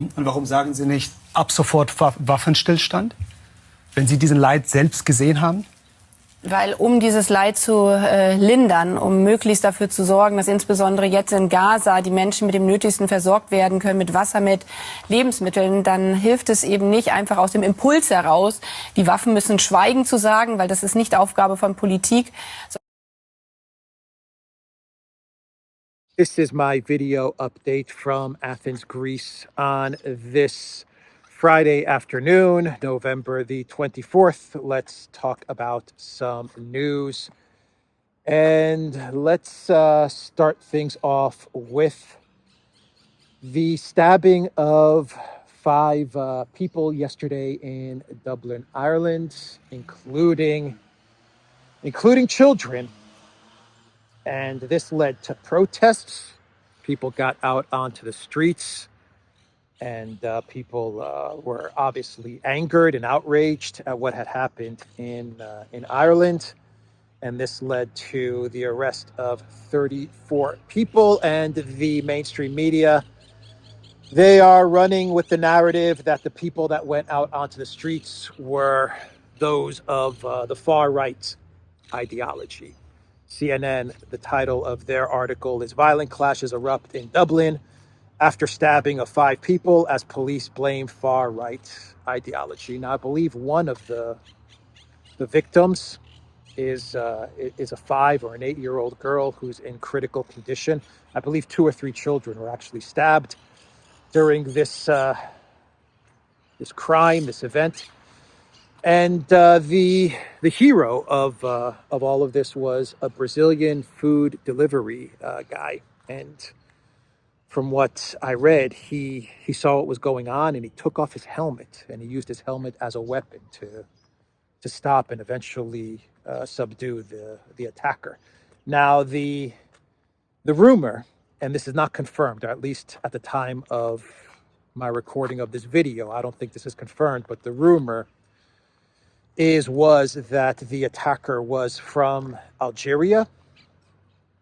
Und warum sagen Sie nicht ab sofort Waffenstillstand, wenn Sie diesen Leid selbst gesehen haben? Weil um dieses Leid zu lindern, um möglichst dafür zu sorgen, dass insbesondere jetzt in Gaza die Menschen mit dem Nötigsten versorgt werden können, mit Wasser, mit Lebensmitteln, dann hilft es eben nicht einfach aus dem Impuls heraus, die Waffen müssen schweigen zu sagen, weil das ist nicht Aufgabe von Politik. This is my video update from Athens, Greece on this Friday afternoon, November the 24th. Let's talk about some news. And let's start things off with the stabbing of 5 people yesterday in Dublin, Ireland, including children. And this led to protests. People got out onto the streets, and people were obviously angered and outraged at what had happened in Ireland. And this led to the arrest of 34 people. And the mainstream media, they are running with the narrative that the people that went out onto the streets were those of the far right ideology. CNN, the title of their article is "Violent Clashes Erupt in Dublin After Stabbing of 5 People as Police Blame Far-Right Ideology." Now, I believe one of the victims is a 5 or an 8-year-old girl who's in critical condition. I believe 2 or 3 children were actually stabbed during this crime, this event. And the hero of all of this was a Brazilian food delivery guy. And from what I read, he saw what was going on, and he took off his helmet, and he used his helmet as a weapon to stop and eventually subdue the attacker. Now, the rumor, and this is not confirmed, or at least at the time of my recording of this video, I don't think this is confirmed, but the rumor was that the attacker was from Algeria,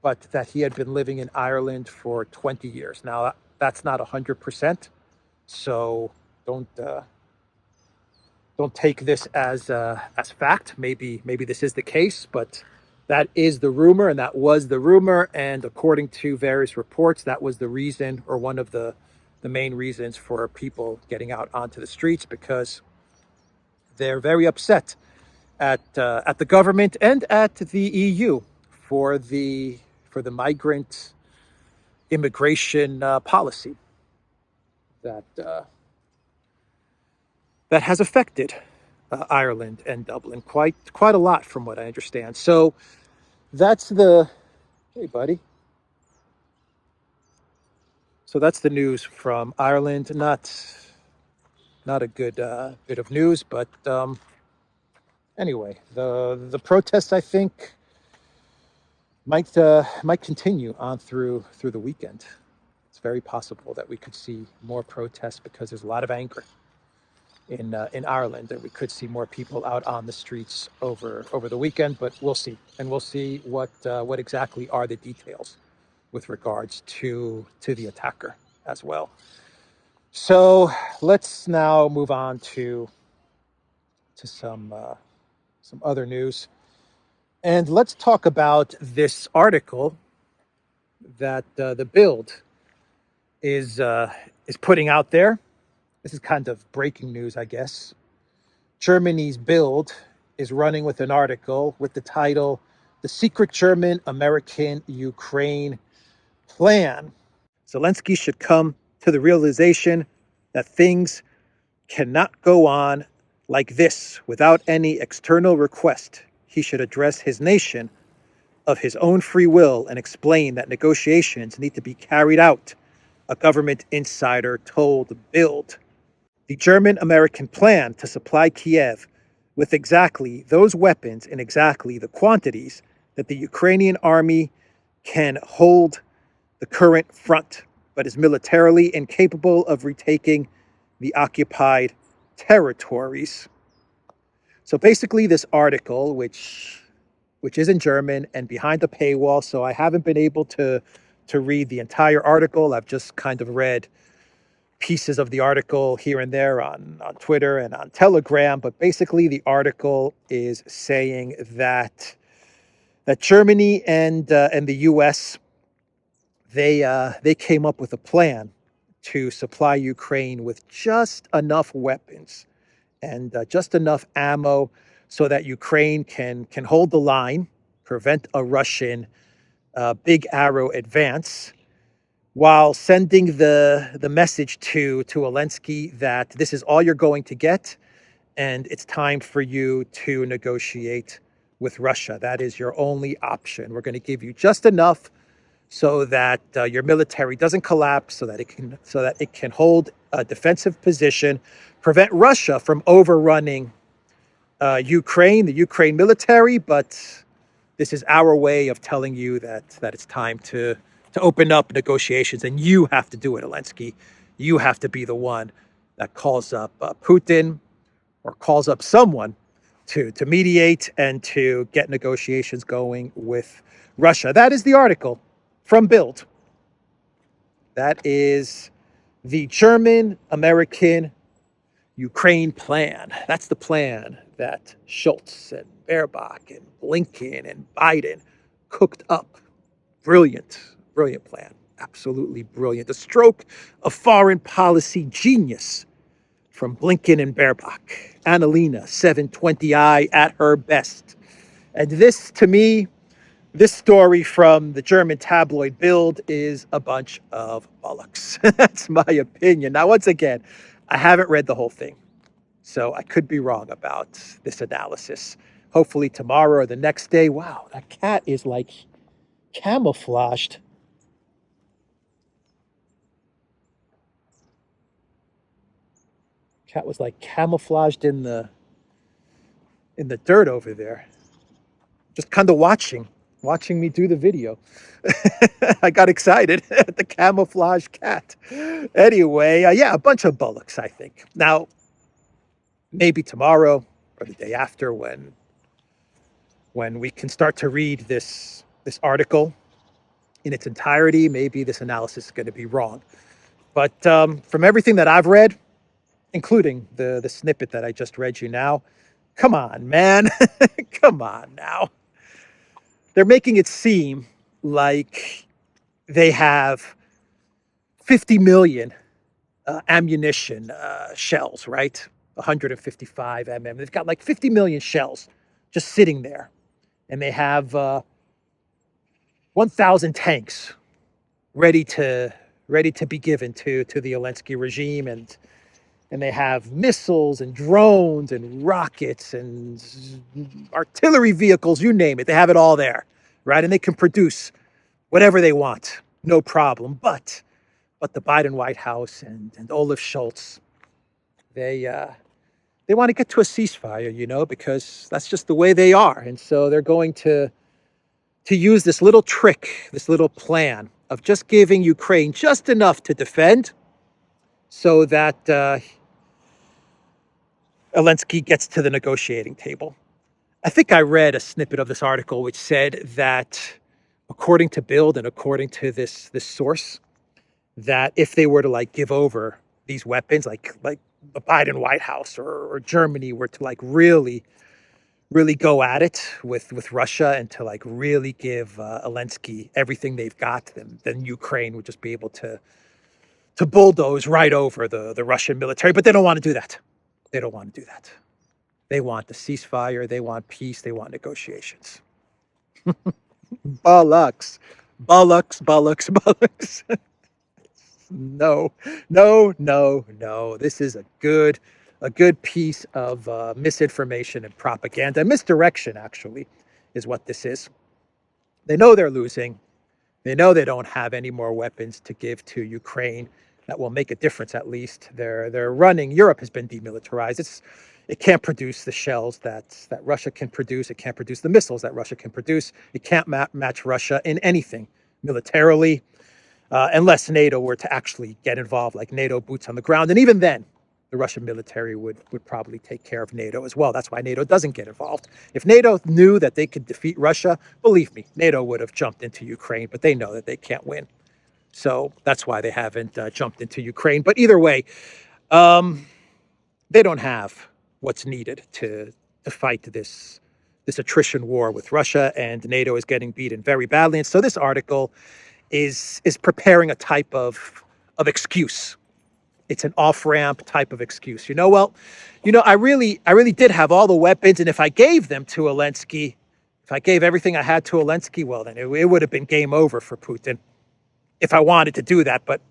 but that he had been living in Ireland for 20 years. Now, that's not 100%, so don't take this as fact. Maybe this is the case, but that is the rumor, and that was the rumor. And according to various reports, that was the reason, or one of the main reasons for people getting out onto the streets, because they're very upset at the government and at the EU for the migrant immigration policy that has affected Ireland and Dublin quite a lot, from what I understand. So that's hey buddy. So that's the news from Ireland. Not a good bit of news, but anyway, the protests, I think, might continue on through the weekend. It's very possible that we could see more protests because there's a lot of anger in Ireland, and we could see more people out on the streets over the weekend. But we'll see, and we'll see what exactly are the details with regards to the attacker as well. So let's now move on to some other news, and let's talk about this article that the Bild is putting out there. This is kind of breaking news, I guess. Germany's Bild is running with an article with the title "The Secret German-American Ukraine Plan. Zelensky should come to the realization that things cannot go on like this without any external request. He should address his nation of his own free will and explain that negotiations need to be carried out," a government insider told Bild. The German-American plan to supply Kiev with exactly those weapons in exactly the quantities that the Ukrainian army can hold the current front, but is militarily incapable of retaking the occupied territories. So basically, this article, which is in German and behind the paywall, so I haven't been able to read the entire article. I've just kind of read pieces of the article here and there on Twitter and on Telegram, but basically the article is saying that Germany and the U.S. they came up with a plan to supply Ukraine with just enough weapons and just enough ammo so that Ukraine can hold the line, prevent a Russian big arrow advance, while sending the message to Elensky that this is all you're going to get, and it's time for you to negotiate with Russia. That is your only option. We're going to give you just enough so that your military doesn't collapse, so that it can hold a defensive position, prevent Russia from overrunning Ukraine, the Ukraine military. But this is our way of telling you that it's time to open up negotiations, and you have to do it, Elensky. You have to be the one that calls up Putin or calls up someone to mediate and to get negotiations going with Russia. That is the article from Bild. That is the German-American Ukraine plan. That's the plan that Schultz and Baerbock and Blinken and Biden cooked up. Brilliant plan. Absolutely brilliant. A stroke of foreign policy genius from Blinken and Baerbock. Annalena 720i at her best. And this, to me, this story from the German tabloid Bild is a bunch of bollocks. That's my opinion. Now, once again, I haven't read the whole thing, so I could be wrong about this analysis. Hopefully tomorrow or the next day. Wow, that cat is like camouflaged. Cat was like camouflaged in the dirt over there. Just kind of watching me do the video. I got excited at the camouflage cat. Anyway, yeah, a bunch of bullocks, I think. Now, maybe tomorrow or the day after, when we can start to read this article in its entirety, maybe this analysis is going to be wrong. But from everything that I've read, including the snippet that I just read you now, come on, man. Come on now. They're making it seem like they have 50 million ammunition shells, right? 155 mm. They've got like 50 million shells just sitting there. And they have 1,000 tanks ready to be given to the Elensky regime. And they have missiles and drones and rockets and artillery vehicles, you name it. They have it all there, right? And they can produce whatever they want, no problem. But the Biden White House and Olaf Scholz, they want to get to a ceasefire, because that's just the way they are. And so they're going to use this little trick, this little plan of just giving Ukraine just enough to defend so that Elensky gets to the negotiating table. I think I read a snippet of this article which said that, according to Bild and according to this source, that if they were to give over these weapons, like the Biden White House or Germany were to really go at it with Russia and to really give Elensky everything they've got, then Ukraine would just be able to bulldoze right over the Russian military. But they don't want to do that. They don't want to do that. They want the ceasefire. They want peace. They want negotiations. Bollocks. No. This is a good piece of misinformation and propaganda. Misdirection, actually, is what this is. They know they're losing. They know they don't have any more weapons to give to Ukraine that will make a difference. At least they're running. Europe has been demilitarized. It can't produce the shells that Russia can produce. It can't produce the missiles that Russia can produce. It can't match Russia in anything militarily, unless NATO were to actually get involved, like NATO boots on the ground. And even then, the Russian military would probably take care of NATO as well. That's why NATO doesn't get involved. If NATO knew that they could defeat Russia, believe me, NATO would have jumped into Ukraine, but they know that they can't win. So that's why they haven't jumped into Ukraine. But either way, they don't have what's needed to fight this attrition war with Russia, and NATO is getting beaten very badly. And so this article is preparing a type of excuse. It's an off-ramp type of excuse. I really did have all the weapons, and if I gave them to Elensky, if I gave everything I had to Elensky, well, then it would have been game over for Putin if I wanted to do that. But,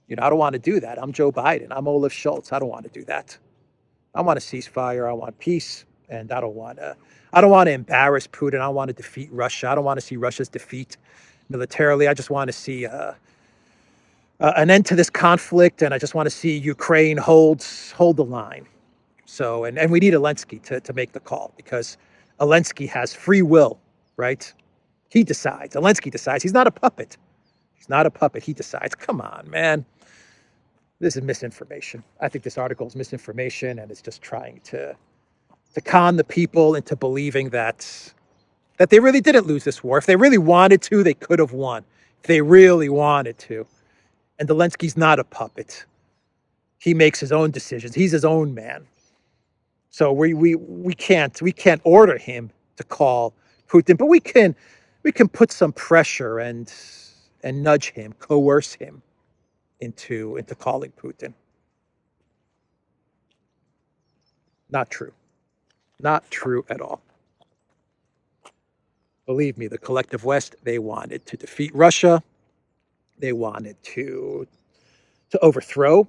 I don't want to do that. I'm Joe Biden. I'm Olaf Scholz. I don't want to do that. I want a ceasefire. I want peace, and I don't want to embarrass Putin. I want to defeat Russia. I don't want to see Russia's defeat militarily. I just want to see an end to this conflict, and I just want to see Ukraine hold the line. So, and we need Elensky to make the call, because Elensky has free will, right? He decides. Elensky decides. He's not a puppet. He's not a puppet. He decides. Come on, man. This is misinformation. I think this article is misinformation, and it's just trying to con the people into believing that they really didn't lose this war. If they really wanted to, they could have won. If they really wanted to. And Zelensky's not a puppet. He makes his own decisions. He's his own man. So we can't order him to call Putin, but we can put some pressure and nudge him, coerce him into calling Putin. Not true. Not true at all. Believe me, the collective West, they wanted to defeat Russia. They wanted to overthrow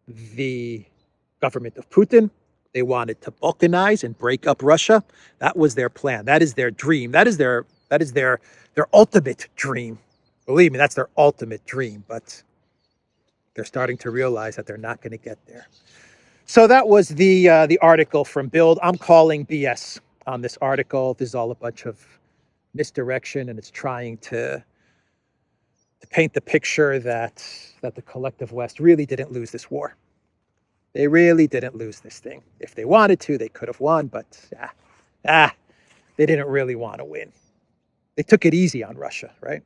the government of Putin. They wanted to balkanize and break up Russia. That was their plan. That is their dream. That is their ultimate dream. Believe me, that's their ultimate dream. But they're starting to realize that they're not going to get there. So that was the article from Bild. I'm calling BS on this article. This is all a bunch of misdirection, and it's trying to paint the picture that the collective West really didn't lose this war. They really didn't lose this thing. If they wanted to, they could have won, but they didn't really want to win. They took it easy on Russia, right?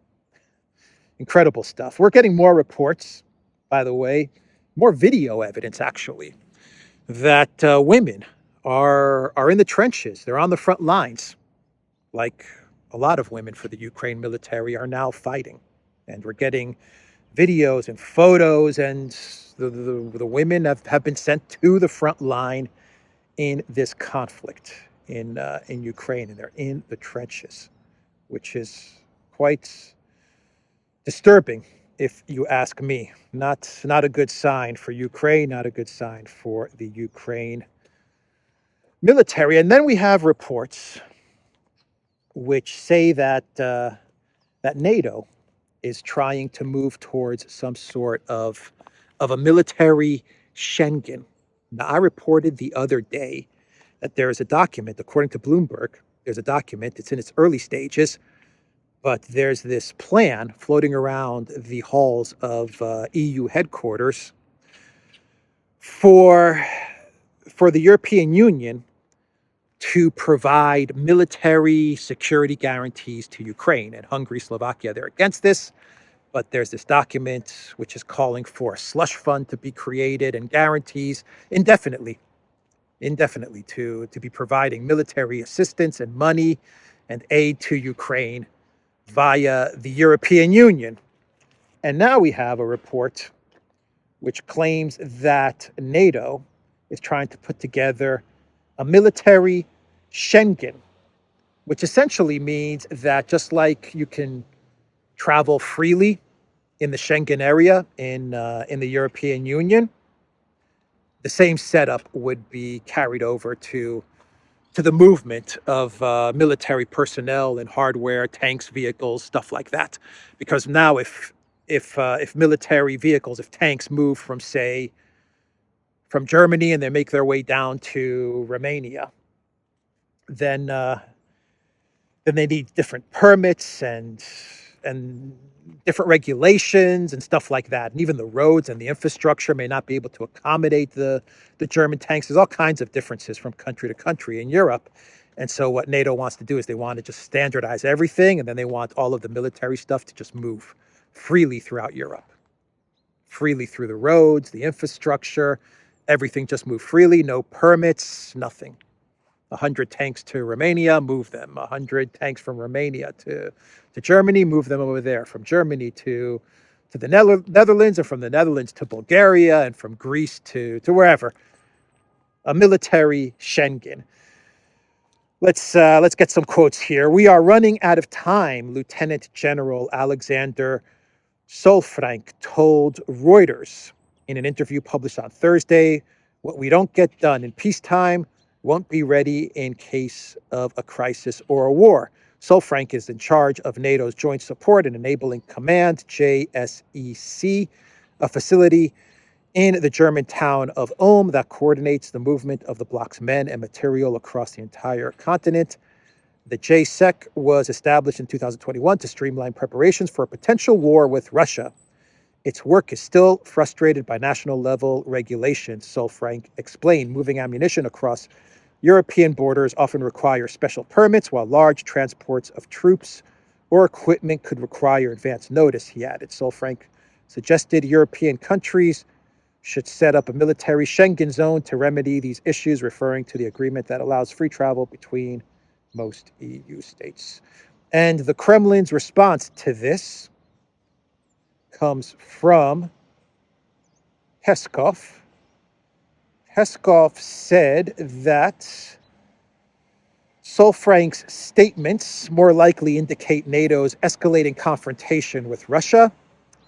Incredible stuff. We're getting more reports, by the way, more video evidence, actually, that women are in the trenches. They're on the front lines, like a lot of women for the Ukraine military are now fighting. And we're getting videos and photos, and the women have been sent to the front line in this conflict in Ukraine, and they're in the trenches, which is quite disturbing, if you ask me. Not a good sign for Ukraine, not a good sign for the Ukraine military. And then we have reports which say that NATO is trying to move towards some sort of a military Schengen. Now, I reported the other day that there is a document, according to Bloomberg, there's a document, it's in its early stages, but there's this plan floating around the halls of EU headquarters for the European Union to provide military security guarantees to Ukraine. And Hungary, Slovakia, they're against this. But there's this document which is calling for a slush fund to be created and guarantees indefinitely to be providing military assistance and money and aid to Ukraine via the European Union. And now we have a report which claims that NATO is trying to put together a military Schengen, which essentially means that just like you can travel freely in the Schengen area in the European Union, the same setup would be carried over to the movement of military personnel and hardware, tanks, vehicles, stuff like that. Because now, if military vehicles, if tanks move from Germany and they make their way down to Romania, then they need different permits and different regulations and stuff like that. And even the roads and the infrastructure may not be able to accommodate the German tanks. There's all kinds of differences from country to country in Europe. And so what NATO wants to do is they want to just standardize everything, and then they want all of the military stuff to just move freely throughout Europe, freely through the roads, the infrastructure, everything just moved freely, no permits, nothing. 100 tanks to Romania, move them. 100 tanks from Romania to Germany, move them over there. From Germany to the Netherlands, and from the Netherlands to Bulgaria, and from Greece to wherever. A military Schengen. Let's get some quotes here. "We are running out of time," Lieutenant General Alexander Solfrank told Reuters in an interview published on Thursday. "What we don't get done in peacetime won't be ready in case of a crisis or a war." Solfrank is in charge of NATO's Joint Support and Enabling Command, JSEC, a facility in the German town of Ulm that coordinates the movement of the bloc's men and material across the entire continent. The JSEC was established in 2021 to streamline preparations for a potential war with Russia. Its work is still frustrated by national-level regulations, Solfrank explained. Moving ammunition across European borders often require special permits, while large transports of troops or equipment could require advance notice, he added. Solfrank suggested European countries should set up a military Schengen zone to remedy these issues, referring to the agreement that allows free travel between most EU states. And the Kremlin's response to this comes from Peskov. Peskov said that Solfrank's statements more likely indicate NATO's escalating confrontation with Russia,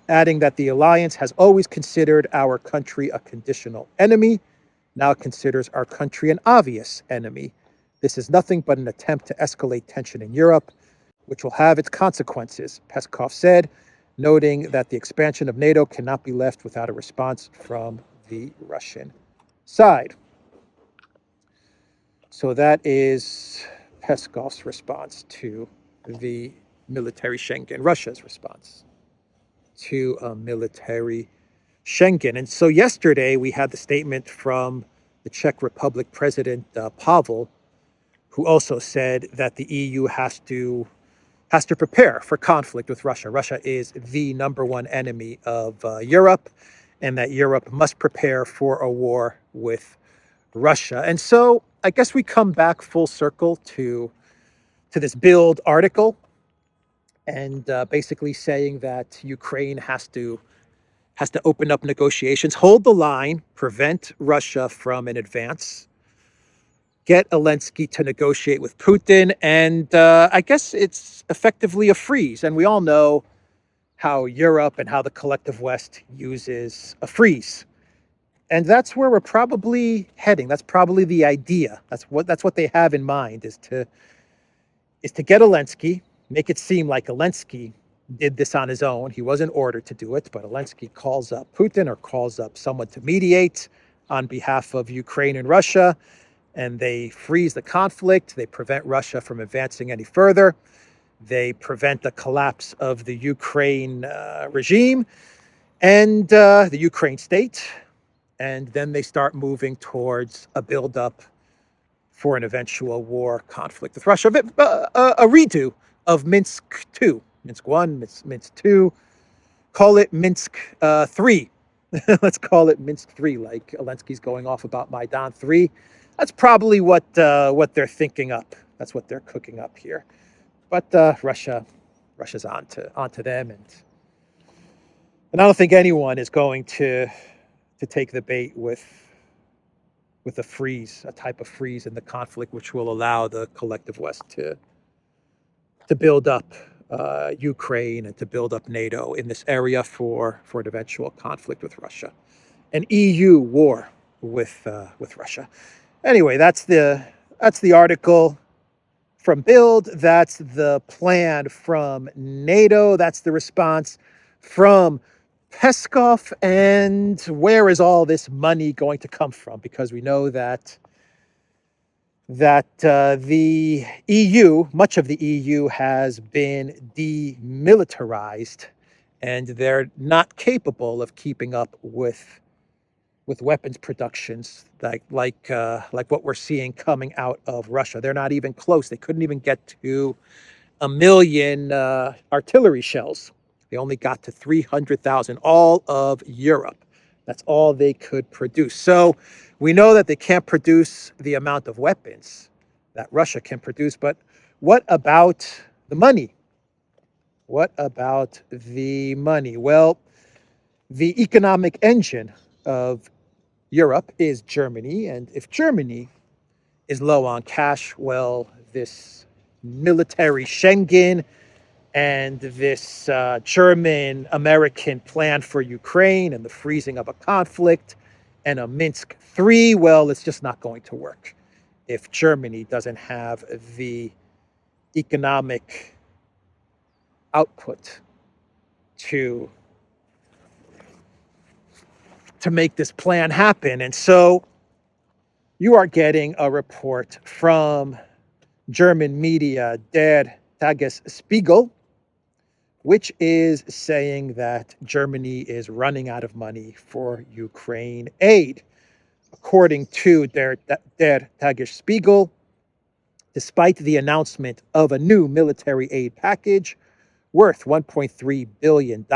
adding that the alliance has always considered our country a conditional enemy, now considers our country an obvious enemy. This is nothing but an attempt to escalate tension in Europe, which will have its consequences, Peskov said, noting that the expansion of NATO cannot be left without a response from the Russian side. So that is Peskov's response to the military Schengen, Russia's response to a military Schengen. And so yesterday we had the statement from the Czech Republic President Pavel, who also said that the EU has to prepare for conflict with Russia. Russia is the number one enemy of Europe, and that Europe must prepare for a war with Russia. And so I guess we come back full circle to this Bild article, and basically saying that Ukraine has to open up negotiations, hold the line, prevent Russia from an advance, get Elensky to negotiate with Putin, and I guess it's effectively a freeze. And we all know how Europe and how the collective West uses a freeze. And that's where we're probably heading. That's probably the idea. That's what they have in mind, is to get Elensky, make it seem like Elensky did this on his own. He wasn't ordered to do it, but Elensky calls up Putin or calls up someone to mediate on behalf of Ukraine and Russia, and they freeze the conflict. They prevent Russia from advancing any further. They prevent the collapse of the Ukraine regime and the Ukraine state. And then they start moving towards a buildup for an eventual war conflict with Russia. A redo of Minsk 2. Minsk 1, Minsk 2. Call it Minsk 3. Let's call it Minsk 3, like Elensky's going off about Maidan 3. That's probably what they're thinking up. That's what they're cooking up here. But Russia's onto them, and I don't think anyone is going to take the bait with a freeze, a type of freeze in the conflict, which will allow the collective West to build up Ukraine and to build up NATO in this area for an eventual conflict with Russia, an EU war with Russia. Anyway, that's the article from Bild. That's the plan from NATO. That's the response from Peskov. And where is all this money going to come from? Because we know that the EU, much of the EU, has been demilitarized, and they're not capable of keeping up with weapons productions like what we're seeing coming out of Russia. They're not even close. They couldn't even get to 1 million artillery shells They only got to 300,000, all of Europe. That's all they could produce. So we know that they can't produce the amount of weapons that Russia can produce, but what about the money? What about the money? Well, the economic engine of Europe is Germany, and if Germany is low on cash, well, this military Schengen and this German-American plan for Ukraine and the freezing of a conflict and a Minsk III, well, it's just not going to work if Germany doesn't have the economic output to make this plan happen. And so you are getting a report from German media, Der Tagesspiegel, which is saying that Germany is running out of money for Ukraine aid. According to Der Tagesspiegel, despite the announcement of a new military aid package worth $1.3 billion,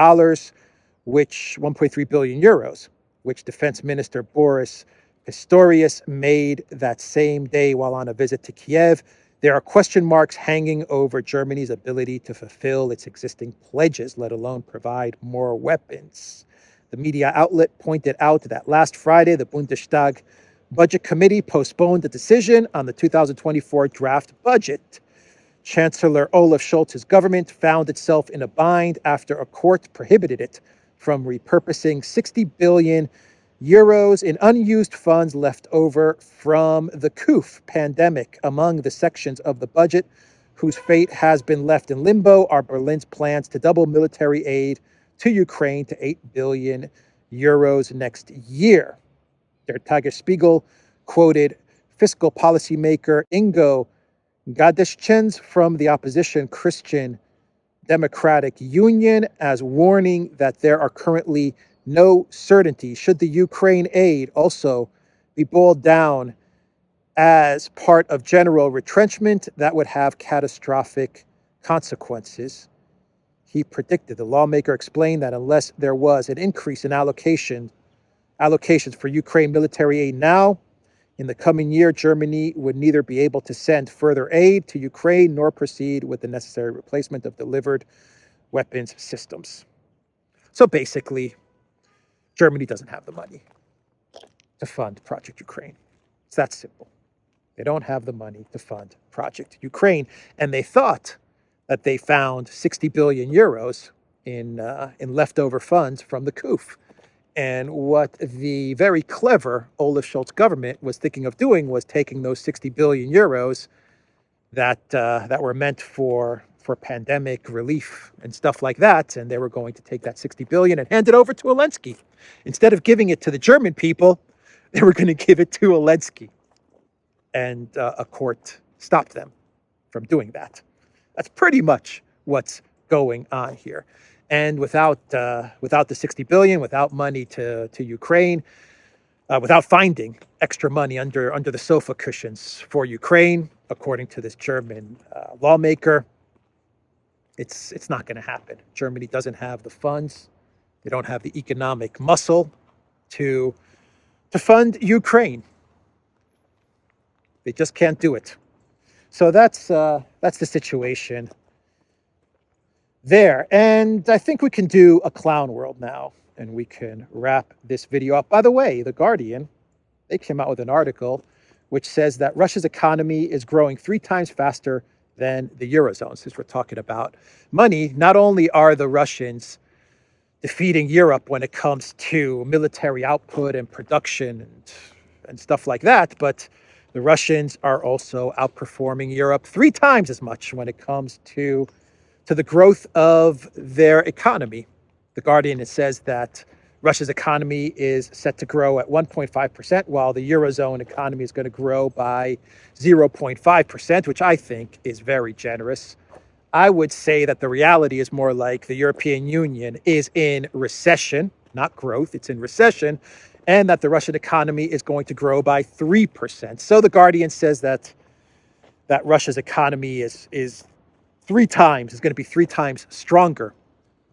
which 1.3 billion euros, which Defense Minister Boris Pistorius made that same day while on a visit to Kiev, there are question marks hanging over Germany's ability to fulfill its existing pledges, let alone provide more weapons. The media outlet pointed out that last Friday, the Bundestag Budget Committee postponed the decision on the 2024 draft budget. Chancellor Olaf Scholz's government found itself in a bind after a court prohibited it from repurposing 60 billion euros in unused funds left over from the COOF pandemic. Among the sections of the budget whose fate has been left in limbo are Berlin's plans to double military aid to Ukraine to 8 billion euros next year. Der Tagesspiegel quoted fiscal policymaker Ingo Gadeschens from the opposition Christian Democratic Union as warning that there are currently no certainty should the Ukraine aid also be boiled down as part of general retrenchment that would have catastrophic consequences. He predicted. The lawmaker explained that unless there was an increase in allocations for Ukraine military aid now, in the coming year, Germany would neither be able to send further aid to Ukraine nor proceed with the necessary replacement of delivered weapons systems. So basically, Germany doesn't have the money to fund Project Ukraine. It's that simple. They don't have the money to fund Project Ukraine. And they thought that they found 60 billion euros in leftover funds from the COOF. And what the very clever Olaf Scholz government was thinking of doing was taking those 60 billion euros that were meant for pandemic relief and stuff like that, and they were going to take that 60 billion and hand it over to Elensky. Instead of giving it to the German people, they were going to give it to Elensky. And a court stopped them from doing that. That's pretty much what's going on here. And without the 60 billion, without money to Ukraine, without finding extra money under the sofa cushions for Ukraine, according to this German lawmaker, it's not going to happen. Germany doesn't have the funds. They don't have the economic muscle to fund Ukraine. They just can't do it. So that's the situation there. And I think we can do a clown world now, and we can wrap this video up. By the way, The Guardian, they came out with an article which says that Russia's economy is growing 3 times faster than the Eurozone. Since we're talking about money, not only are the Russians defeating Europe when it comes to military output and production and stuff like that, but the Russians are also outperforming Europe 3 times as much when it comes to the growth of their economy. The Guardian, it says that Russia's economy is set to grow at 1.5%, while the Eurozone economy is going to grow by 0.5%, which I think is very generous. I would say that the reality is more like the European Union is in recession, not growth, it's in recession, and that the Russian economy is going to grow by 3%. So the Guardian says that Russia's economy is going to be 3 times stronger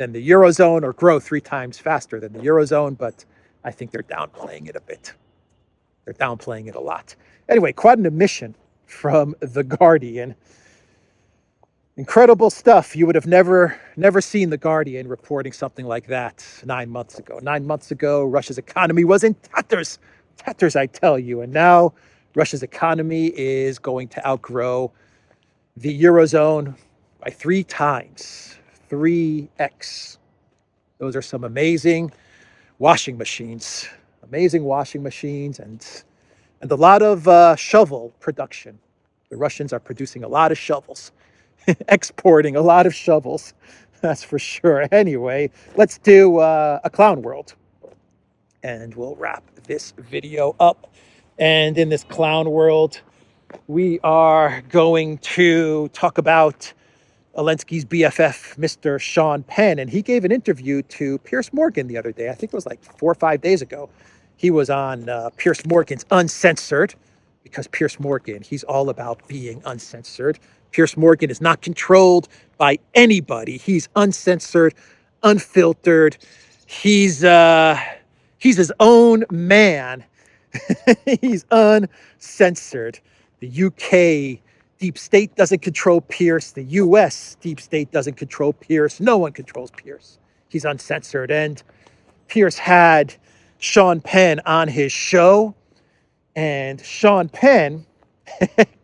than the Eurozone or grow 3 times faster than the Eurozone, but I think they're downplaying it a bit. They're downplaying it a lot. Anyway, quite an admission from The Guardian. Incredible stuff. You would have never seen The Guardian reporting something like that 9 months ago. 9 months ago, Russia's economy was in tatters. Tatters, I tell you. And now Russia's economy is going to outgrow the Eurozone by 3 times. 3x. Those are some amazing washing machines. Amazing washing machines and a lot of shovel production. The Russians are producing a lot of shovels. Exporting a lot of shovels, that's for sure. Anyway, let's do a clown world. And we'll wrap this video up. And in this clown world, we are going to talk about Elensky's BFF, Mr. Sha Penn. And he gave an interview to Piers Morgan the other day. I think it was like 4 or 5 days ago. He was on Piers Morgan's Uncensored, because Piers Morgan, he's all about being uncensored. Piers Morgan is not controlled by anybody. He's uncensored, unfiltered. He's his own man. He's uncensored. The UK deep state doesn't control Piers. The US deep state doesn't control Piers. No one controls Piers. He's uncensored. And Piers had Sha Penn on his show. And Sha Penn,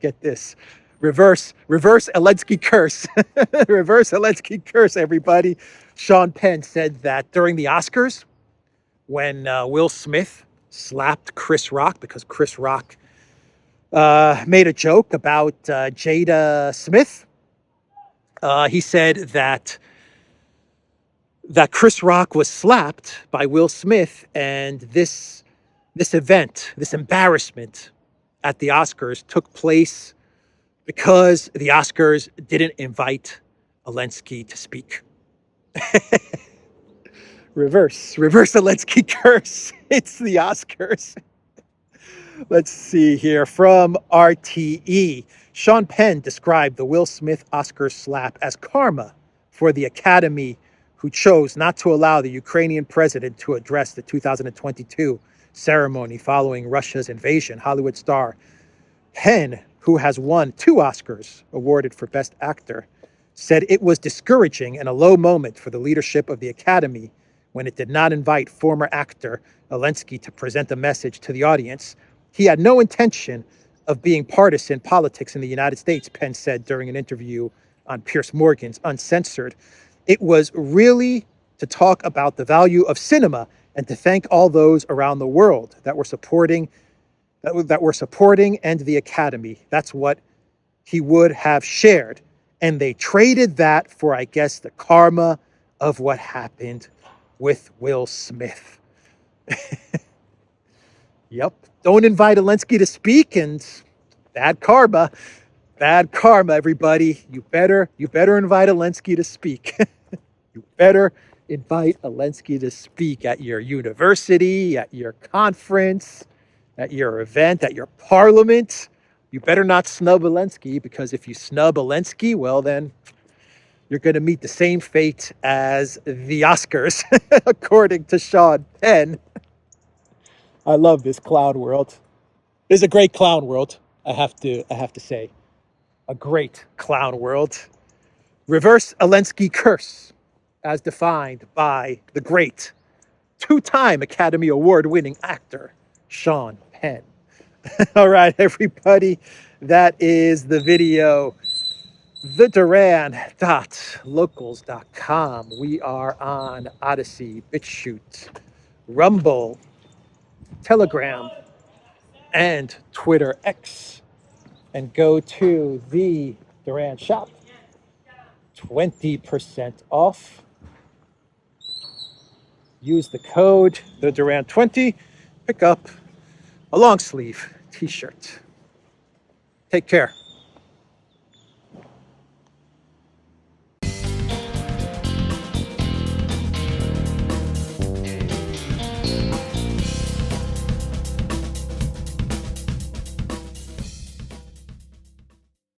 get this, reverse Elensky curse. Reverse Elensky curse, everybody. Sha Penn said that during the Oscars, when Will Smith slapped Chris Rock, because Chris Rock made a joke about Jada Smith, he said that Chris Rock was slapped by Will Smith, and this event, this embarrassment at the Oscars took place because the Oscars didn't invite Elensky to speak. Reverse Elensky curse. It's the Oscars. Let's see here from RTE. Sha Penn described the Will Smith Oscar slap as karma for the Academy, who chose not to allow the Ukrainian president to address the 2022 ceremony following Russia's invasion. Hollywood star Penn, who has won 2 Oscars awarded for Best Actor, said it was discouraging and a low moment for the leadership of the Academy when it did not invite former actor Elensky to present a message to the audience. He had no intention of being partisan politics in the United States, Penn said during an interview on Piers Morgan's Uncensored. It was really to talk about the value of cinema and to thank all those around the world that were supporting and the Academy. That's what he would have shared. And they traded that for, I guess, the karma of what happened with Will Smith. Yep. Don't invite Elensky to speak, and bad karma, everybody. You better invite Elensky to speak. You better invite Elensky to speak at your university, at your conference, at your event, at your parliament. You better not snub Elensky, because if you snub Elensky, well, then you're going to meet the same fate as the Oscars, according to Sha Penn. I love this clown world. This is a great clown world, I have to say. A great clown world. Reverse Elensky curse, as defined by the great 2-time Academy Award-winning actor, Sha Penn. All right, everybody, that is the video. TheDuran.locals.com. We are on ODYSEE, BitChute, Rumble, Telegram, and Twitter X. And go to the Duran shop. 20% off. Use the code TheDuran20. Pick up a long sleeve t-shirt. Take care.